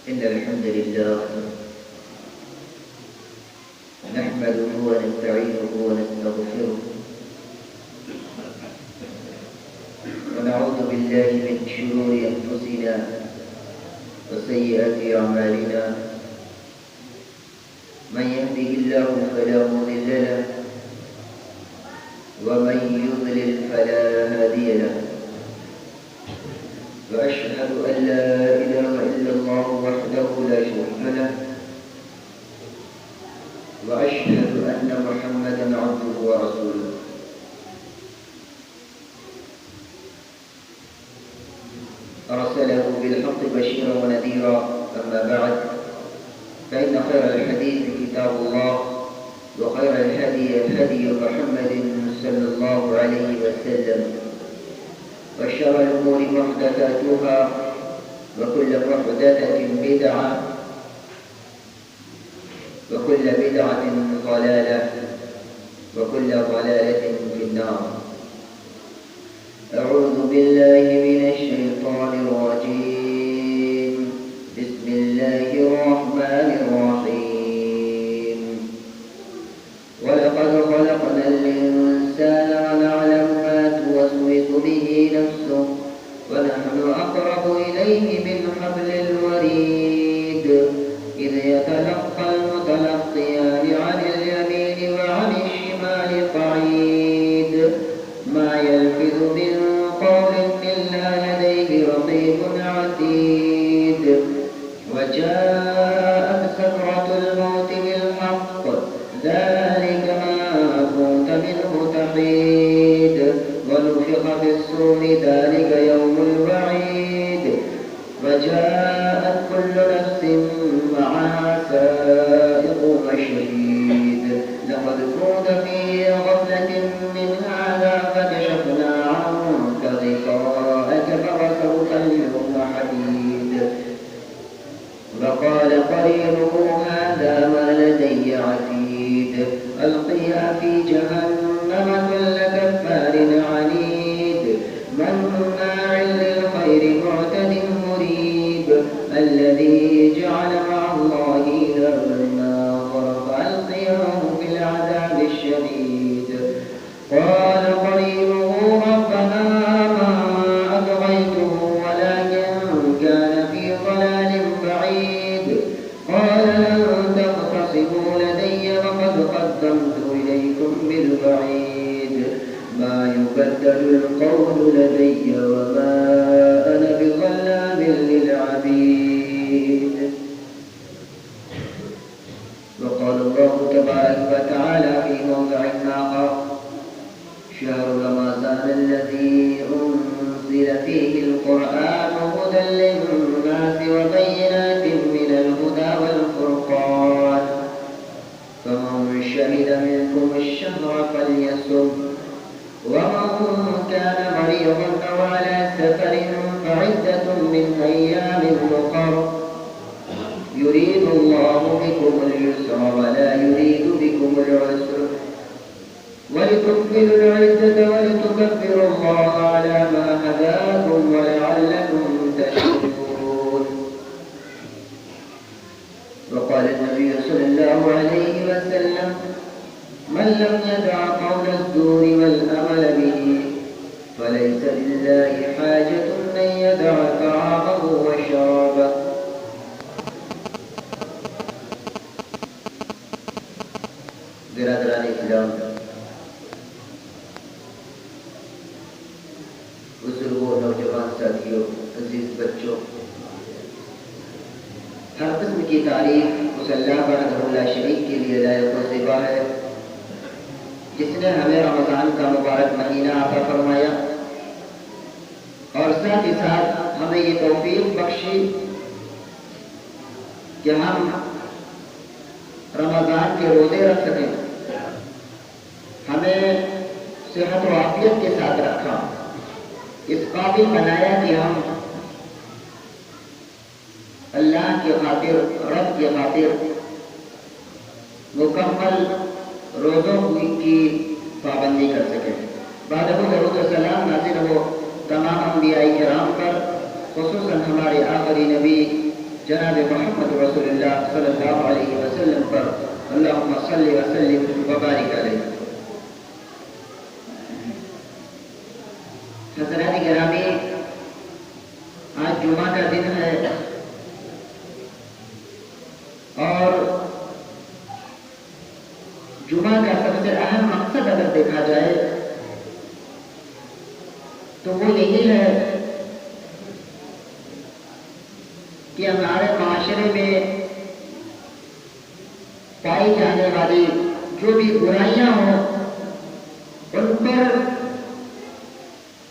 إن الحمد لله نحمده ونستعينه ونستغفره ونعوذ بالله من شرور أنفسنا وسيئات أعمالنا من يهده الله فلا مضل له ومن يضلل فلا هادي له وأشهد أن لا إله إلا الله وحده لا شريك له وأشهد أن محمدا عبده ورسوله أرسله بالحق بشيرا ونذيرا أما بعد فإن خير الحديث كتاب الله وخير الهدي هدي محمد صلى الله عليه وسلم وشر الأمور محدثاتها وكل محدثة بدعة وكل بدعة ضلالة وكل ضلالة في النار. أعوذ بالله من الشيطان الرجيم. بسم الله الرحمن الرحيم. ولقد خلقنا الإنسان ونعلم ما توسوس به نفسه ونحن أقرب إليه من حبل الوريد إذ يتلقى المتلقيان عن اليمين وعن الشمال قعيد ما يلفظ من قول إلا لديه رقيب عتيد وجاءت سكرة الموت بالحق ذلك ما كنت منه تحيد ونفخ في الصور ذلك يوم الوعيد وجاءت كل نفس معها سائق وشهيد لقد كنت في غفلة من هذا فكشفنا عنك غطاءك فبصرك اليوم حديد وقال قرينه هذا ما لدي عتيد ألقيا في جهنم كل كفار عنيد مناع للخير معتد مريب الذي جعل مع الله إلها آخر فألقياه في العذاب الشديد قال قرينه ربنا ما أطغيته ولكن كان في ضلال بعيد قال لن تختصموا لدي وقد قدمت إليكم بالوعيد ما يبدل القول لدي وما أنا بظلام للعبيد. وقال الله تبارك وتعالى في موضع آخر شهر رمضان الذي أنزل فيه القرآن هدى للناس وبينات من الهدى والفرقان فمن شهد منكم الشهر فليصم ومن كان مريضا أو على سفر فعدة من أيام أخر يريد الله بكم اليسر ولا يريد بكم العسر ولتكملوا العدة ولتكبروا الله على ما هداكم ولعلكم تشكرون. وقال النبي صلى الله عليه وسلم من لم يدع قول الزور والأمل به فليس لله حاجة أن يدع طعامه وشرابه. برادران اسلام، بزرگوں نوجوان ساتھیوں عزیز بچوں، ہر قسم کی تعریف اس اللہ وحدہ لا شریک کے لیے لائق و زیبا ہے جس نے ہمیں رمضان کا مبارک مہینہ عطا فرمایا اور ساتھ ہی ساتھ ہمیں یہ توفیق بخشی کہ ہم رمضان کے روزے رکھ سکیں، ہمیں صحت و عافیت کے ساتھ رکھا، اس قابل بنایا کہ ہم اللہ کی خاطر رب کی خاطر مکمل روزوں کی پابندی کر سکیں۔ بعد درود و سلام نازل ہو تمام انبیاء کرام پر، خصوصاً ہمارے آخری نبی جناب محمد رسول اللہ صلی اللہ علیہ وسلم پر اللہم صلی وسلم وبارک علیہ۔ حضرات گرامی، آج جمعہ کا دن ہے اور جمعہ کا سب سے اہم مقصد اگر دیکھا جائے تو وہ یہی ہے کہ ہمارے معاشرے میں پائی جانے والی جو بھی برائیاں ہوں ان پر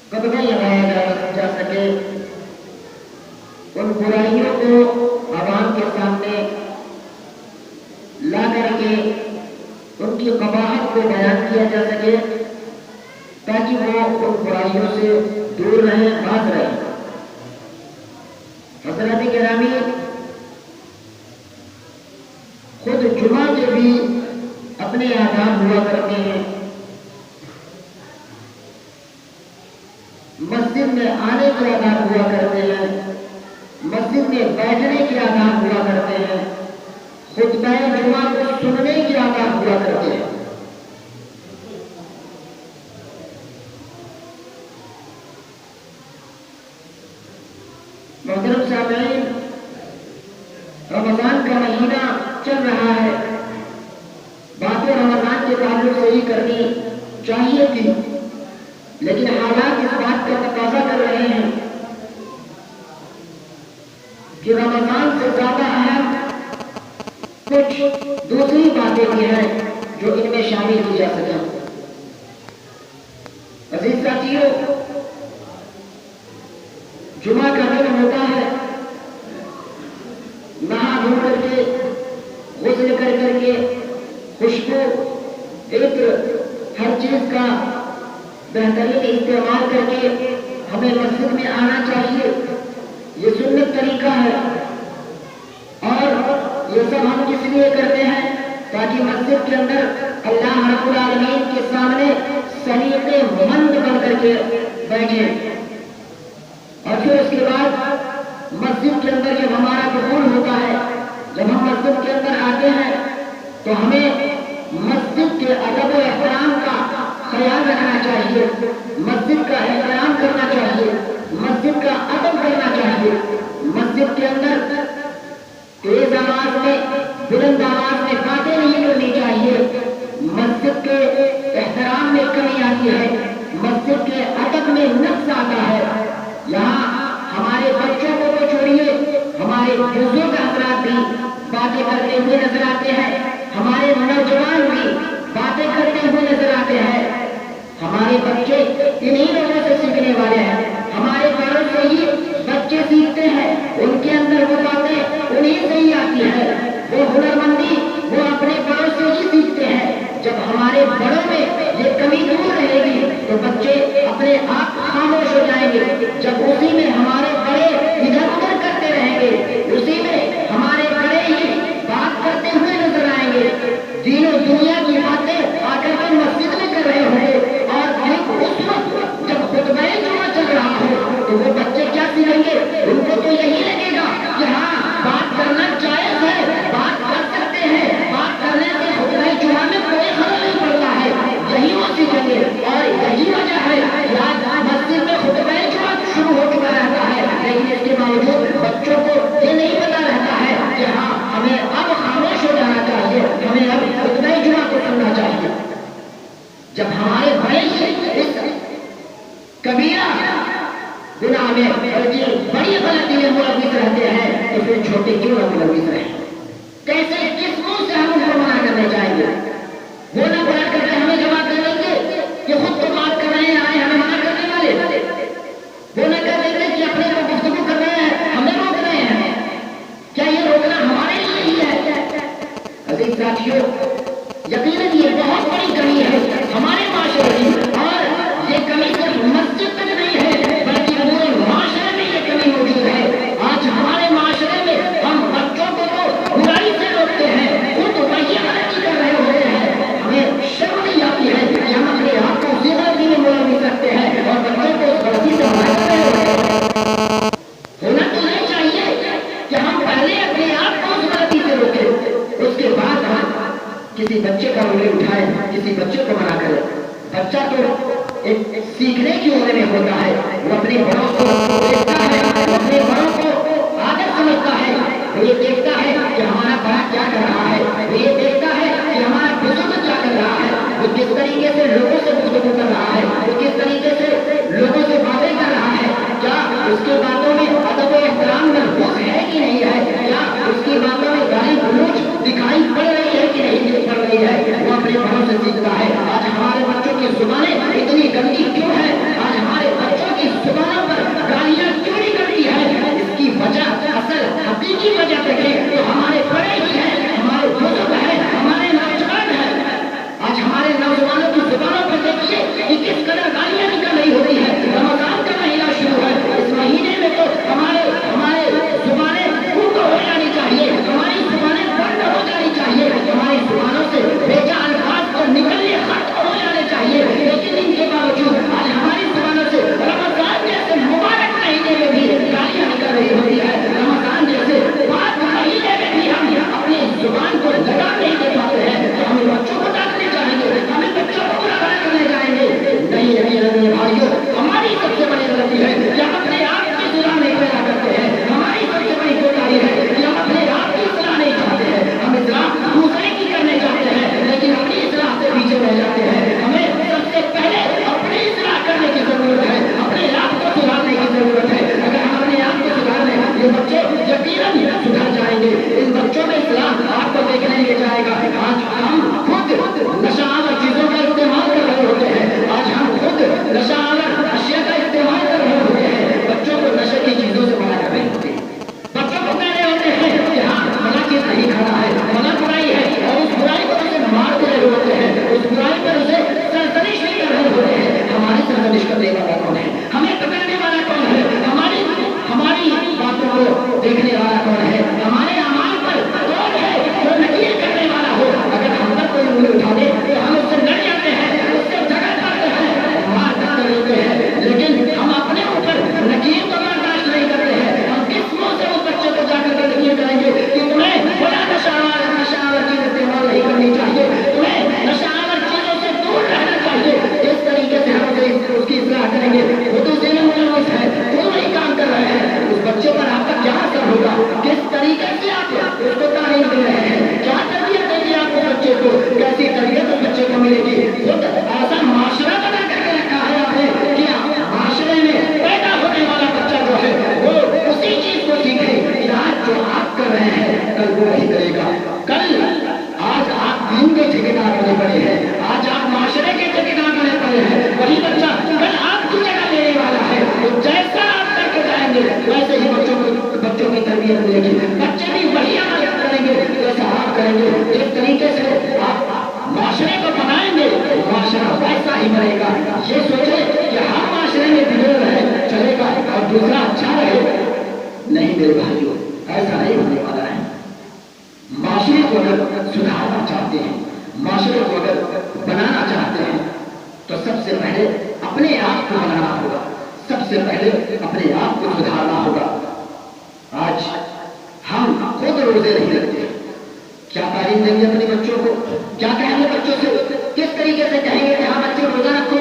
قدغن لگایا جا سکے، ان برائیوں کو عوام کے سامنے لا کر کے ان کی قباحت کو بیان کیا جا سکے تاکہ وہ ان برائیوں سے دور رہیں، باز رہیں۔ حضرات گرامی، خود جمعہ کے بھی اپنے آداب ہوا کرتے ہیں، مسجد میں آنے کے آداب ہوا کرتے ہیں، مسجد میں بیٹھنے کے آداب ہوا کرتے ہیں، خطبہ جمعہ کو سننے کے آداب ہوا کرتے ہیں۔ محترم سامعین، رمضان کا مہینہ چل رہا ہے، باتیں رمضان کے تعلق سے ہی کرنی چاہیے تھی، لیکن حالات اس بات کا تقاضا کر رہے ہیں کہ رمضان سے زیادہ اہم کچھ دوسری باتیں بھی ہیں جو ان میں شامل کی جا سکیں۔ عزیز ساتھیوں، جمعہ کا دن ہوتا ہے، نہا دھو کر کے، غسل کر کے، خوشبو عطر ہر چیز کا بہترین استعمال کر کے ہمیں مسجد میں آنا چاہیے۔ یہ سنت طریقہ ہے اور یہ سب ہم کس لیے کرتے ہیں؟ تاکہ مسجد کے اندر اللہ رب العالمین کے سامنے سلیقے مند بن کر کے بیٹھیں، اور پھر اس کے بعد مسجد کے اندر جب ہمارا دخول ہوتا ہے، جب ہم مسجد کے اندر آتے ہیں تو ہمیں مسجد کے ادب و احترام کا خیال رکھنا چاہیے، مسجد کا احترام کرنا چاہیے، مسجد کا ادب کرنا چاہیے۔ مسجد کے اندر تیز آواز میں، بلند آواز میں باتیں نہیں کرنی چاہیے، مسجد کے احترام میں کمی آتی ہے، مسجد کے ادب میں نقص آتا ہے۔ یہاں ہمارے بچوں کو تو چھوڑیے، ہمارے بزرگ حضرات بھی باتیں کرتے ہوئے نظر آتے ہیں، ہمارے نوجوان بھی باتیں کرتے ہوئے نظر آتے ہیں۔ ہمارے بچے انہی لوگوں سے سیکھنے والے ہیں، ہمارے بڑوں سے ہی بچے سیکھتے ہیں، ان کے اندر وہ باتیں انہی سے ہی آتی ہے، وہ ہنرمندی وہ اپنے بڑوں سے ہی سیکھتے ہیں۔ جب ہمارے بڑوں میں یہ کمی دور رہے گی تو بچے اپنے آپ خاموش ہو جائیں گے۔ جب اسی میں ہمارے بڑے ادھر ادھر کرتے رہیں گے، اسی میں ہمارے بڑے ہی بات کرتے ہوئے نظر آئیں گے، دین و دنیا کی باتیں آ کر کے مسجد میں کر رہے ہوں گے، اور اس وقت جب خطبہ جمعہ چل رہا ہو تو وہ بچے کیا سیکھیں گے؟ ان کو تو یہی لگے گا کہ ہاں بات کرنا جائز ہے، بات کر سکتے ہیں، بات کرنے سے خطبہ جمعہ میں کوئی خلل نہیں پڑتا ہے، یہی وہ سیکھیں گے۔ اور یہی وجہ ہے کہ آج مسجد میں خطبہ جمعہ شروع ہو چکا رہتا ہے، لیکن اس کے باوجود بچوں کو یہ نہیں پتا رہتا ہے کہ ہاں ہمیں اب خاموش ہو جانا چاہیے، ہمیں اب خطبہ جمعہ کو سننا چاہیے۔ جب ہمارے بڑے اس کبیرہ گناہ میں بڑی غلطی میں ملوث رہتے ہیں تو پھر چھوٹے کیوں نہ ملوث رہیں؟ کیسے کس منہ سے ہم ان کو منع کرنے جائیں گے؟ وہ نہ بلا کر کے ہمیں جمع کر لیں گے کہ خود تو بات کر رہے ہیں، آئے ہمیں منع کرنے والے، وہ نہ کر لیں گے کہ اپنے کو گفتگو کر رہے ہیں، ہمیں روک رہے ہیں۔ کیا یہ روکنا ہمارے لیے ہی ہے؟ عزیز ساتھیوں، یقیناً یہ بہت بڑی کمی ہے ہمارے معاشرے کی، اور یہ کمی صرف مسجد تک نہیں ہے بلکہ پورے معاشرے میں یہ کمی موجود ہے۔ آج ہمارے معاشرے میں ہم بچوں کو تو برائی سے روکتے ہیں، خود وہی غلطی کر رہے ہوتے ہیں، ہمیں شرم نہیں آتی ہے کہ ہم اپنے آپ کو اسی غلطی میں ملوث رکھتے ہیں اور بچوں کو اس غلطی سے منع کر رہے ہوتے ہیں۔ ہونا تو نہیں چاہیے کہ ہم پہلے کسی بچے کا انگلی اٹھائے، کسی بچے کو منع کرے. بچہ تو ایک سیکھنے کی عمر میں ہوتا ہے، وہ اپنے بڑوں کو دیکھتا ہے، وہ اپنے بڑوں کو آدر سمجھتا ہے، وہ یہ دیکھتا ہے کہ ہمارا بڑا کیا کر رہا ہے، وہ یہ دیکھتا ہے کہ ہمارا بزرگ کیا کر رہا ہے، وہ کس طریقے سے لوگوں سے گفتگو کر رہا ہے، وہ کس طریقے سے لوگوں سے باتیں کر رہا ہے، کیا اس کی باتوں میں ادب و احترام محفوظ ہے کہ نہیں ہے، کیا اس کی باتوں میں گالی گلوچ دکھائی پڑ رہی ہے کہ نہیں پڑ رہی ہے. وہ اپنے بڑوں سے سیکھتا ہے. آج ہمارے بچوں کی زبانیں اتنی گندی کیوں ہے؟ آج ہمارے بچوں کی زبانوں پر گالیاں کیوں نکلتی ہے؟ اس کی وجہ اصل حقیقی وجہ دیکھیں تو ہمارے بڑے ہی ہیں، ہمارے بزرگ ہیں، ہمارے نوجوان ہیں. آج ہمارے نوجوانوں کی زبانوں پر دیکھیے کہ کس قدر گالیاں نکل رہی ہوتی ہے. رمضان کا مہینہ شروع ہے، اس مہینے میں تو ہمارے زبانیں بند ہو جانی چاہیے، ہماری زبانیں بند ہو جانی چاہیے، ہماری زبانوں سے بیجا الفاظ اور نکلنے ختم ہو جانے چاہیے. لیکن ان کے باوجود آج ہماری زبانوں سے رمضان جیسے مبارک مہینے میں بھی گالیاں نکل رہی ہوتی ہے. رمضان جیسے پاک مہینے میں بھی ہم اپنی زبان کو لگام نہیں دے پاتے ہیں. تو ہمیں بچوں کو ڈانٹنے جائیں گے، ہمیں بچوں کو برا کرنے جائیں گے. نہیں بھائیوں، ہماری سب سے بڑی غلطی ہے کہ ہم اپنے آپ کی اصلاح نہیں پیدا کرتے ہیں. ہماری سب سے بڑی کوتاہی ہے کہ ہم اپنے آپ کی اصلاح نہیں چاہتے ہیں. ہم اصلاح دوسرے کی کرنے چاہتے ہیں لیکن اپنی اصلاح سے پیچھے رہ جاتے ہیں. ہمیں سب سے پہلے اپنی اصلاح کرنے کی ضرورت ہے، اپنے آپ کو سدھارنے کی ضرورت ہے. اگر ہم اپنے آپ کو سدھار لیں، یہ بچے یقیناً سدھر جائیں گے. ان بچوں میں اصلاح آپ کو دیکھنے لے جائے گا. آج ہم خود نشہ آور چیزوں کا استعمال کر رہے ہوتے ہیں، آج ہم خود نشہ آور اشیاء کا استعمال کر رہے ہوتے ہیں. بچوں کو نشے کی چیزوں سے منع کر رہے ہوتے ہیں. بچوں کو کہہ رہے ہوتے ہیں کہ ہاں منع چیز نہیں کھانا ہے، منع برائی ہے، اور اس برائی پر اسے مار دے رہے ہوتے ہیں، اس برائی پر اسے سرزنش نہیں کر رہے ہوتے ہیں. ہماری سرزنش کرنے والا کون ہے؟ ہمیں پکڑنے والا کون ہے؟ ہماری باتوں کو دیکھنے والا کون ہے؟ ہمارے اعمال پر کون ہے جو نکیر کرنے والا ہو؟ اگر ہم پر کوئی انگلی اٹھا دے تو ہم اس سے لڑ جاتے ہیں، اس سے جھگڑ کرتے ہیں، مار کر لیتے ہیں. لیکن ہم اپنے اوپر نکیر کو برداشت نہیں کرتے ہیں. ہم کس منہ سے اس بچے کو جا کر کے نکیر کریں گے کہ تمہیں بڑا نشہ آور چیز استعمال نہیں کرنی چاہیے، تمہیں نشہ آور چیزوں سے دور رہنا چاہیے. اس طریقے سے ہم اس کی اصلاح کریں گے. وہ تو ذہن ملوث ہے، وہ وہی کام کر رہے ہیں. اس بچے پر آپ کا کیا اثر ہوگا؟ کس طریقے سے آپ اس کو تعلیم دے رہے ہیں؟ کیا تربیت دیں گے آپ اس بچے کو؟ کیسی تربیت اس بچے کو ملے گی؟ خود ایسا معاشرہ بنا کر کے رکھا ہے آپ نے کہ معاشرے میں پیدا ہونے والا بچہ جو ہے وہ اسی چیز کو سیکھے. آج جو آپ کر رہے ہیں کل وہ وہی کرے گا. کل آج آپ دین کے ٹھیکیدار بنے پڑے ہیں، آج آپ معاشرے کے ٹھیکیدار بنے پڑے ہیں. وہی بچہ کل آپ کی جگہ لینے والا ہے. تو جیسا آپ کر کے جائیں گے ویسے ہی بچوں کی تربیت ملے گی. بچے بھی وہی عمل کریں گے جیسا آپ کریں گے. جس طریقے سے آپ معاشرے کو بنائیں گے معاشرہ ویسا ہی بنے گا. یہ سوچیں کہ ہم معاشرے میں بگڑ رہے چلے گا اور دوسرا اچھا رہے. نہیں میرے بھائیوں، ایسا نہیں ہونے والا ہے. معاشرے کو اگر سدھارنا چاہتے ہیں، معاشرے کو اگر بنانا چاہتے ہیں تو سب سے پہلے اپنے آپ کو بنانا ہوگا، سب سے پہلے اپنے آپ کو سدھارنا ہوگا. آج ہم خود روزے نہیں رکھتے. کیا تعلیم دیں گے اپنے بچوں کو؟ کیا کہیں گے بچوں سے؟ کس طریقے سے کہیں گے کہ ہاں بچے روزہ رکھو؟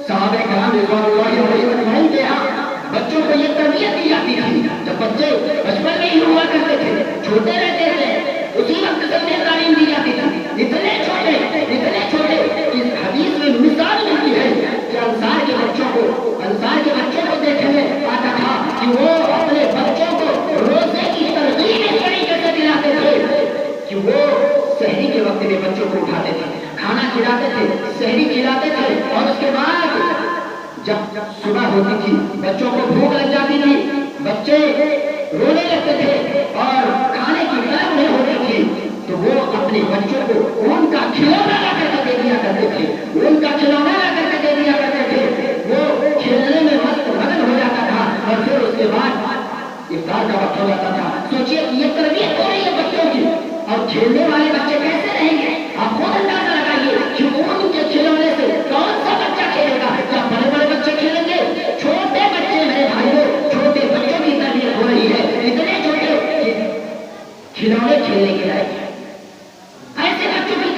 صحابہ کرام رضوان اللہ علیہم اجمعین کے ہاں بچوں کو یہ تربیت دی جاتی تھی. جب بچے بچپن میں ہی ہوا کرتے تھے، چھوٹے رہتے تھے، اسی وقت سے انہیں تعلیم دی جاتی تھی. اتنے چھوٹے کہ حدیث میں مثال ملتی ہے کہ انصار کے بچوں کو دیکھنے میں آتا تھا کہ وہ اپنے بچوں کو روزے کی ترغیب اس طریقے سے دلاتے تھے کہ وہ سحری کے وقت میں بچوں کو اٹھاتے تھے، کھانا کھلاتے تھے، سحری کھلاتے تھے، اور اس کے بعد جب صبح ہوتی تھی بچوں کو بھوک لگ جاتی تھی، بچے رونے لگتے تھے اور کھانے کی طلب نہیں ہوتی تھی تو وہ اپنے بچوں کو ان کا کھلونا لا کر کے دے دیا کرتے تھے. ان کا کھلونا لا کر کے دے دیا کرتے تھے. وہ کھیلنے میں مست مگن ہو جاتا تھا اور پھر اس کے بعد افطار کا وقت ہو جاتا تھا. سوچئے کہ یہ تربیت ہو رہی ہے بچوں کی، اور کھیلنے والے بچے کیسے رہیں گے؟ آپ خود اندازہ لگائیے کہ ان کے کھلونے سے کون سا بچہ کھیلے گا؟ کیا بڑے بڑے بچے کھیلیں گے؟ چھوٹے بچے میرے بھائیوں، چھوٹے بچوں کی تربیت ہو رہی ہے. اتنے چھوٹے کھلونے کھیلنے کے لائق ایسے بچوں کی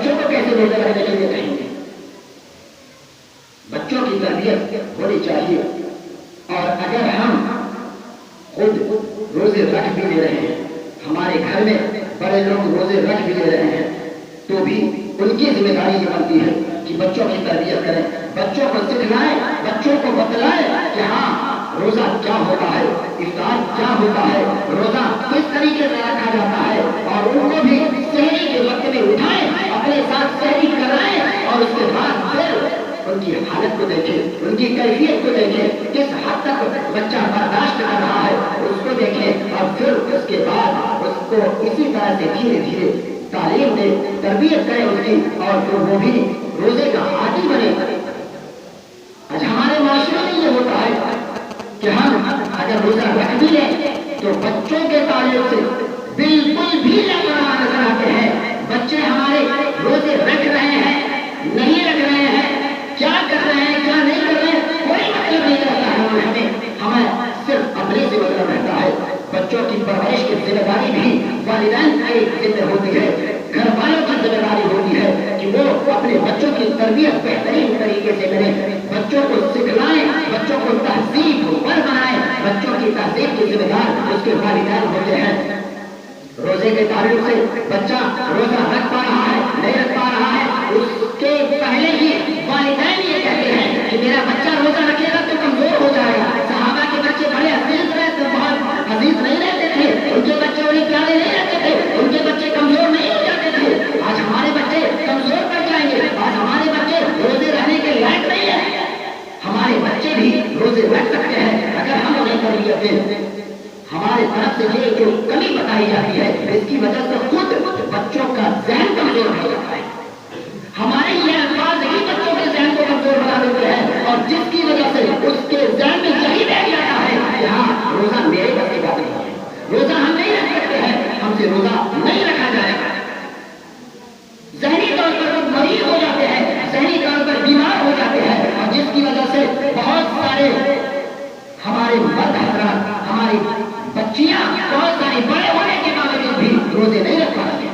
بچوں کو کیسے روزہ رکھنے کے لیے کہیں گے؟ بچوں کی تربیت ہونی چاہیے. اور اگر ہم خود روزے رکھ بھی لے رہے ہیں, ہمارے گھر میں بڑے لوگ روزے رکھ بھی لے رہے ہیں, تو بھی ان کی ذمہ داری یہ بنتی ہے کہ بچوں کی تربیت کریں, بچوں کو سکھلائیں, بچوں کو بتلائیں کہ ہاں روزہ کیا ہوتا ہے, افطار کیا ہوتا ہے, روزہ کس طریقے سے رکھا جاتا ہے, اور ان کو بھی سحری کے وقت میں اٹھائیں, اپنے ساتھ سحری کرائیں, اور اس کے بعد پھر ان کی حالت کو دیکھیں, ان کی کیفیت کو دیکھیں, کس حد تک بچہ برداشت کر رہا ہے اس کو دیکھیں, اور پھر اس کے بعد اس کو اسی طرح سے دھیرے دھیرے تعلیم دے, تربیت کرے اس کی, اور پھر وہ بھی روزے کا عادی بنے. آج ہمارے معاشرے میں یہ ہوتا ہے کہ ہم اگر روزہ رکھ بھی لیں تو بچوں کے تعلق سے بالکل بھی لاپرواہ نظر آتے ہیں. بچے ہمارے روزے رکھ رہے ہیں, نہیں رکھ رہے ہیں, کیا کر رہے ہیں, کیا نہیں کر رہے ہیں, کوئی مطلب نہیں رہتا ہے. ہمیں صرف اپنے سے مطلب رہتا ہے. بچوں کی پرورش کی ذمہ داری بھی والدین کی ذمہ ہوتی ہے, گھر والوں کی ذمہ داری ہوتی ہے کہ وہ اپنے بچوں کی تربیت بہترین طریقے سے کریں, بچوں کو سکھلائیں, بچوں کو تہذیب پر بنائیں. بچوں کی تہذیب کی ذمہ دار اس کے والدین ہوتے ہیں. روزے کے تعلق سے بچہ روزہ رکھ پا رہا ہے, نہیں رکھ پا رہا ہے, اس کے پہلے ہی والدین یہ کہتے ہیں کہ میرا بچہ روزہ رکھے گا تو کمزور ہو جائے گا. صحابہ کے بچے بڑے عزیز رہتے, بہت عزیز نہیں رہتے تھے, ان کے بچے انہیں پیارے نہیں رہتے تھے, ان کے بچے کمزور نہیں ہو جاتے تھے. آج ہمارے بچے کمزور پڑ جائیں گے, آج ہمارے بچے روزے رہنے کے لائق نہیں ہیں. ہمارے بچے بھی روزے رکھ سکتے ہیں اگر ہم انہیں تربیت دیں. ہمارے طرف سے یہ جو کمی بتائی جاتی ہے اس کی وجہ سے خود بچوں کا ذہن کمزور ہو جاتا ہے. ہمارے یہ الفاظ ہی بچوں کے ذہن کو کمزور بنا دیتے ہیں, اور جس کی وجہ سے اس کے ذہن میں یہی بیٹھ جاتا ہے کہ ہاں روزہ میرے بس کی بات نہیں ہے, روزہ ہم نہیں رکھ سکتے ہیں, ہم سے روزہ نہیں رکھا جائے گا. ذہنی طور پر وہ مریض ہو جاتے ہیں, ذہنی طور پر بیمار ہو جاتے ہیں, اور جس کی وجہ سے بہت سارے ہمارے مرد حضرات, ہماری بچیاں بہت ساری بڑے ہونے کے باوجود بھی روزے نہیں رکھ پاتے.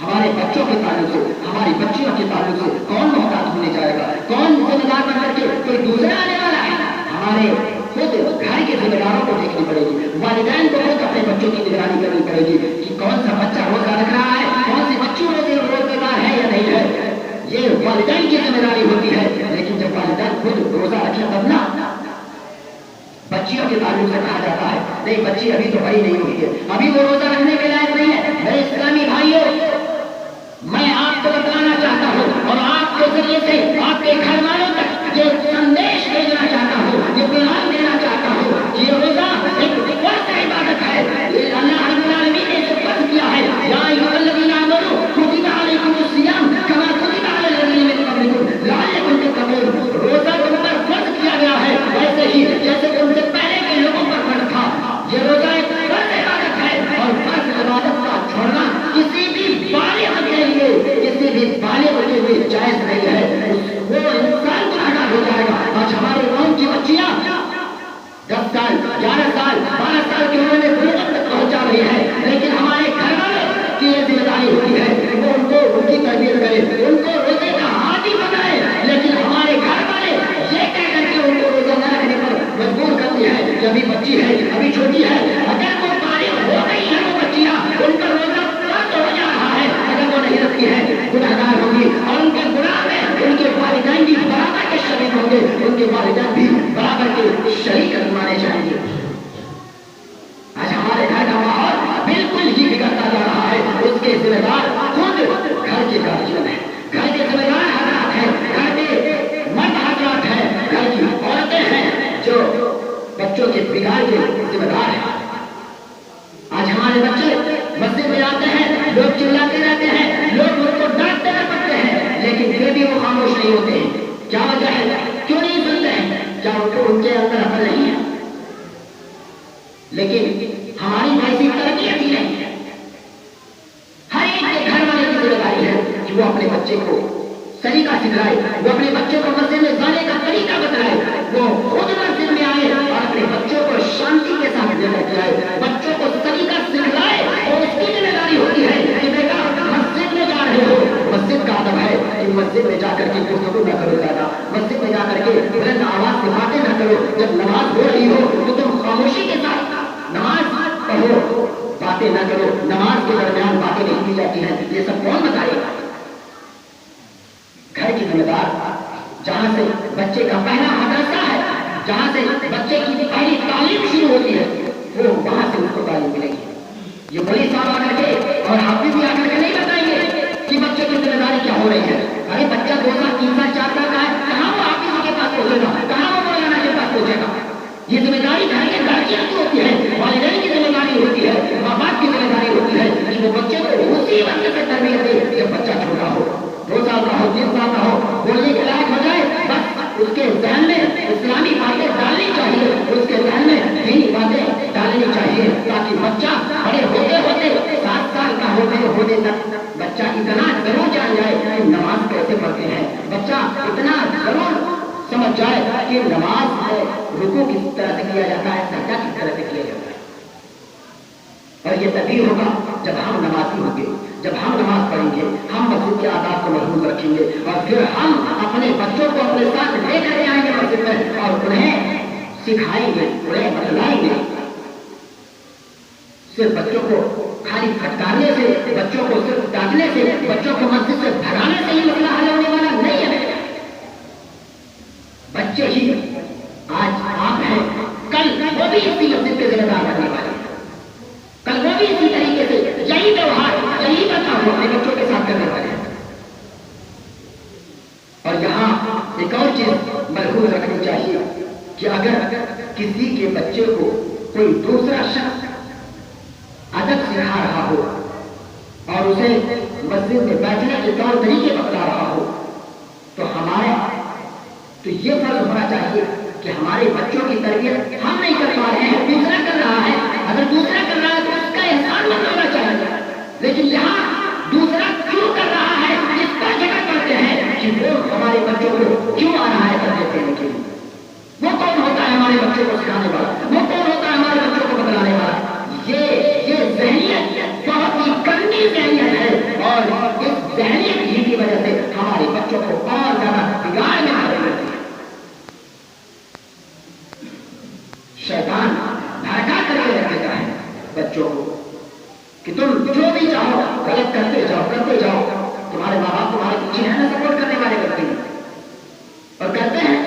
ہمارے بچوں کے تعلق سے, ہماری بچیوں کے تعلق سے کون محتاط ہونے جائے گا, کون ذمہ دار بن کر کے کوئی دوسرا آنے والا ہے. ہمارے خود گھر کے ذمہ داروں کو دیکھنی پڑے گی, والدین کو خود اپنے بچوں کی نگرانی کرنی پڑے گی کہ کون سا بچہ روزہ رکھ رہا ہے, کون سی بچی روزے دار ہے یا نہیں ہے. یہ والدین کی ذمہ داری ہوتی ہے. لیکن جب والدین خود روزہ رکھے تب نا. بچیوں کے تعلق سے کہا جاتا ہے نہیں بچی ابھی تو بڑی نہیں ہوئی ہے, ابھی وہ روزہ رکھنے کے لائق نہیں ہے. میرے اسلامی بھائیوں, میں آپ کو بتانا چاہتا ہوں اور آپ کے ذریعے سے آپ کے گھر والوں تک یہ سندیش بھیجنا چاہتا ہوں, یہ پیغام دینا چاہتا ہوں کہ یہ روزہ ایک فرض عبادت ہے. یہ اللہ رب العالمین نے اسے فرض کیا ہے. یا ایھا الذین آمنوا کتب علیکم الصیام کما کتب علی الذین من قبلکم لعلکم تتقون. روزہ تم پر فرض کیا گیا ہے ویسے ہی جیسے تم سے پہلے کے لوگوں پر فرض تھا. یہ روزہ ایک فرض عبادت ہے, اور فرض عبادت کا چھوڑنا کسی بھی بالغ کے لیے, کسی بھی بالغ کے لیے جائز نہیں ہے. وہ انسان گنہگار ہو جائے گا. آج ہمارے قوم کی بچیاں 10 سال 11 سال 12 سال کی عمر میں بلوغت تک پہنچا رہی ہے, لیکن ہمارے گھر والوں کی یہ ذمہ داری ہوتی ہے کہ وہ ان کو ان کی تربیت کرے, ان کو روزے کا عادی بنائے. لیکن ہمارے گھر والے یہ کہہ کر کے ان کو روزہ نہ رکھنے پر مجبور کرتی ہے کہ ابھی بچی ہے, ابھی چھوٹی ہے. اگر وہ بالغ ہو گئی ہے وہ بچیاں, ان کا روزہ فرض ہو جا رہا ہے. اگر وہ نہیں رکھتی ہے گنہگار ہوگی, اور ان کے گناہ میں ان کے والدین بھی برابر کے شریک ہوں گے, ان کے والدین بھی برابر کے شریک مانے جائیں گے. آج ہمارے گھر کا ماحول بالکل ہی بگڑتا جا رہا ہے. اس کے ذمہ دار خود گھر کے گارجین ہیں, گھر کے ذمہ دار حضرات ہیں, گھر کے مرد حضرات ہیں, گھر کی عورتیں ہیں جو بچوں کے بگاڑ کے ذمہ دار ہیں. آج ہمارے بچے مسجد میں آتے ہیں, لوگ چلاتے رہتے ہیں, لوگ ان کو ڈانٹتے رہتے ہیں, لیکن پھر بھی وہ خاموش نہیں ہوتے ہیں. کیا وجہ ہے, کیوں نہیں سنتے ہیں؟ کیا ان کے اندر عقل نہیں ہے؟ لیکن ہماری ایسی تربیت ہی نہیں ہے. ہر ایک کے گھر والے کی ذمہ داری ہے کہ وہ اپنے بچے کو طریقہ سکھائے, وہ اپنے بچے کو مسجد میں جانے کا طریقہ بتائے, وہ خود مسجد میں آئے اور اپنے بچوں کو شانتی کے ساتھ جمع کرائے, بچوں کو طریقہ سکھلائے. اور اس کی ذمہ داری ہوتی ہے مسجد میں جا کر کے گفتگو نہ کرو زیادہ، مسجد میں جا کر کے بلند آواز سے باتیں نہ کرو، جب نماز ہو رہی ہو تو تم خاموشی کے ساتھ نماز پڑھو، باتیں نہ کرو، نماز کے درمیان باتیں نہیں کی جاتی ہیں، یہ سب کون بتائے گا؟ گھر کی ذمہ دار جہاں سے بچے کا پہلا مدرسہ ہے، جہاں سے بچے کی پہلی تعلیم شروع ہوتی ہے، وہ وہاں سے اس کو تعلیم ملے گی۔ یہ بڑی صاحب آ کر کے اور حافظ بھی آ کر کے نہیں بتائیں گے کہ بچے کی ذمہ داری کیا ہو رہی ہے۔ ارے بچہ 2 سال 3 سال 4 سال کا ہے، کہاں وہ حافظ کے پاس پہنچے گا، کہاں وہ مولانا کے پاس پہنچے گا؟ یہ ذمہ داری گھر کے گھر کی ہوتی ہے، والدین کی ذمہ داری ہوتی ہے، ماں باپ کی ذمہ داری ہوتی ہے کہ وہ بچے کو اسی وقت سے تربیت دے جب بچہ چھوٹا ہو، 2 سال کا ہو، 3 سال کا ہو، بولنے کے لائق ہو جائے، بس اس کے ذہن میں اسلامی باتیں ڈالنی چاہیے، اس کے ذہن میں دینی باتیں ڈالنی چاہیے، تاکہ بچہ بڑے ہوتے ہوتے 7 سال کا ہوتے تک بچہ اتنا ضرور جان جائے کہ نماز کیسے پڑھتے ہیں، بچہ اتنا ضرور سمجھ جائے کہ نماز میں رکوع کس طرح سے کیا جاتا ہے، سجدہ کس طرح سے کیا جاتا ہے۔ اور یہ تبھی ہوگا جب ہم نمازی ہوں گے، جب ہم نماز پڑھیں گے، ہم مسجد کے آداب کو محفوظ رکھیں گے، اور پھر ہم اپنے بچوں کو اپنے ساتھ لے کر کے آئیں گے مسجد میں اور انہیں سکھائیں گے، انہیں بتلائیں گے۔ صرف بچوں کو خالی پھٹکارنے سے، بچوں کو صرف ڈانٹنے سے، بچوں کو مسجد سے بھگانے سے ہی مسئلہ حل ہونے والا نہیں ہے۔ بچے ہی آج آپ ہیں، کل وہ بھی اسی مسجد کے ذمہ دار بننے والے ہیں، کل وہ بھی اسی طریقے سے یہی ویوہار، یہی برتاؤ اپنے بچوں کے ساتھ کرنے والے ہیں۔ اور یہاں ایک اور چیز ملحوظ رکھنی چاہیے کہ اگر کسی کے بچے کو کوئی دوسرا شخص ادب سکھا رہا ہو اور اسے مسجد میں بیٹھنے کے طور طریقے بتا رہا ہو تو یہ فرض ہونا چاہیے کہ ہمارے بچوں کی تربیت ہم نہیں کر پا رہے ہیں، دوسرا کر رہا ہے۔ اگر دوسرا کر رہا ہے تو اس کا احسان مت ہونا چاہیے، لیکن یہاں دوسرا کیوں کر رہا ہے اس پر جگہ کرتے ہیں کہ وہ ہمارے بچوں کو کیوں آ رہا ہے تربیت دینے کے لیے۔ وہ کون ہوتا ہے ہمارے بچوں کو سکھانے والا، وہ کون ہوتا ہے ہمارے بچوں کو بتلانے والا؟ یہ ذہنیت بہت ہی گندی ذہنیت ہے، اور اس ذہنیت ہی کی وجہ سے ہمارے بچوں کو اور زیادہ بگاڑ میں آ رہی ہے۔ شیطان بھڑکا کر کے رکھ دیتا ہے بچوں کو کہ تم جو بھی چاہو غلط کرتے جاؤ، تمہارے ماں باپ تمہارے پیچھے ہیں نا، سپورٹ کرنے والے کرتے ہیں اور کرتے ہیں۔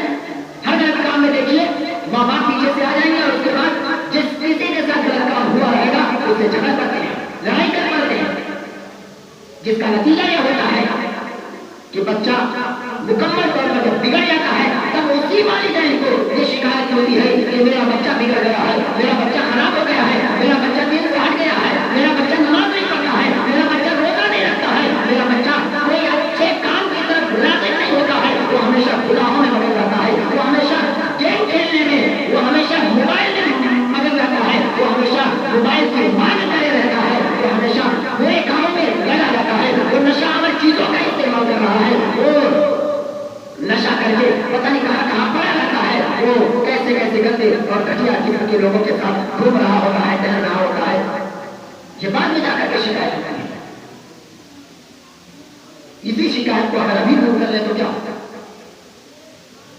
ہر غلط کام میں دیکھیے ماں باپ پیچھے سے آ جائیں گے اور اس کے بعد جس کسی کے ساتھ غلط کام ہوا رہے گا اسے جھگڑ کرتے ہیں، لڑائی کر پڑتے ہیں، جس کا نتیجہ یہ ہوتا ہے کہ بچہ مکمل طور پر جب بگڑ جاتا ہے تب اسی والدین کو یہ شکایت ہوتی ہے کہ میرا بچہ بگڑ گیا ہے، میرا بچہ خراب ہو گیا ہے، میرا بچہ دین سے ہٹ گیا ہے، میرا بچہ نماز نہیں پڑھتا ہے، میرا بچہ روزہ نہیں رکھتا ہے، میرا بچہ کوئی اچھے کام کی طرف راغب نہیں ہوتا ہے، وہ ہمیشہ گناہوں میں مگن رہتا ہے، وہ ہمیشہ گیم کھیلنے میں، وہ ہمیشہ موبائل میں مگن رہتا ہے، وہ ہمیشہ موبائل کی مانگ کرے رہتا ہے، وہ ہمیشہ برے کاموں میں لگا رہتا ہے، وہ نشہ آور چیزوں کا استعمال کر رہا ہے، وہ نشہ کر کے پتہ نہیں کہاں پڑا رہتا ہے، وہ کیسے گندے اور گھٹیا قسم کے لوگوں کے ساتھ گھوم رہا ہوتا ہے، ٹہل رہا ہوتا ہے۔ یہ بعد میں جا کر کے شکایت ہوتی ہے۔ اسی شکایت کو اگر ابھی دور کر لیں تو کیا ہوتا ہے؟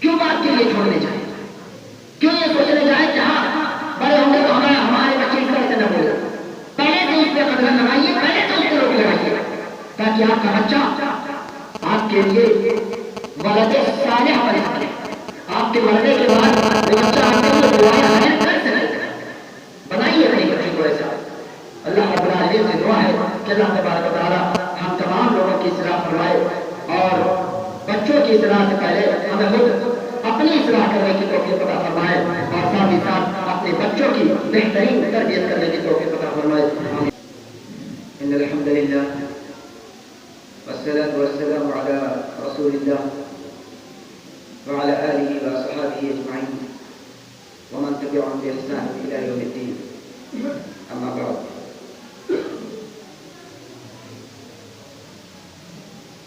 کیوں بات کے لیے چھوڑنے جائیں؟ کیوں یہ سوچنے جائیں کہ ہاں بڑے ہوں گے تو ہمارے بچے اس طرح سے نہ بولے؟ پہلے سے اس پہ قدر لگائیے، پہلے سے اس پہ روک لگائیے، تاکہ آپ کا بچہ آپ کے لیے ولد صالح بن سکے، آپ کے مرنے کے بعد وہ بچہ آپ کے لیے دعائیں حاضر کر سکے۔ بنائیے اپنے بچے کو ایسا۔ اللہ رب العالمین سے دعا ہے کہ اللہ تبارک و تعالیٰ ہم تمام لوگوں کی اصلاح فرمائے اور بچوں کی اصلاح سے پہلے ہمیں خود اپنی اصلاح کرنے کی توفیق عطا فرمائے اور ساتھ ہی ساتھ اپنے بچوں کی بہترین تربیت کرنے کی توفیق عطا فرمائے۔ ان الحمد للہ والصلاة والسلام على رسول الله وعلى آله وصحبه أجمعين ومن تبعهم بإحسان إلى يوم الدين، أما بعد۔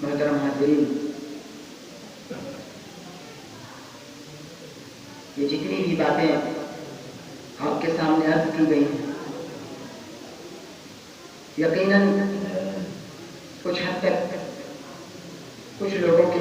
محترم حاضرین، یہ جتنی بھی باتیں آپ کے سامنے عرض کی گئی ہیں، یقیناً کچھ حد تک کچھ لوگوں کے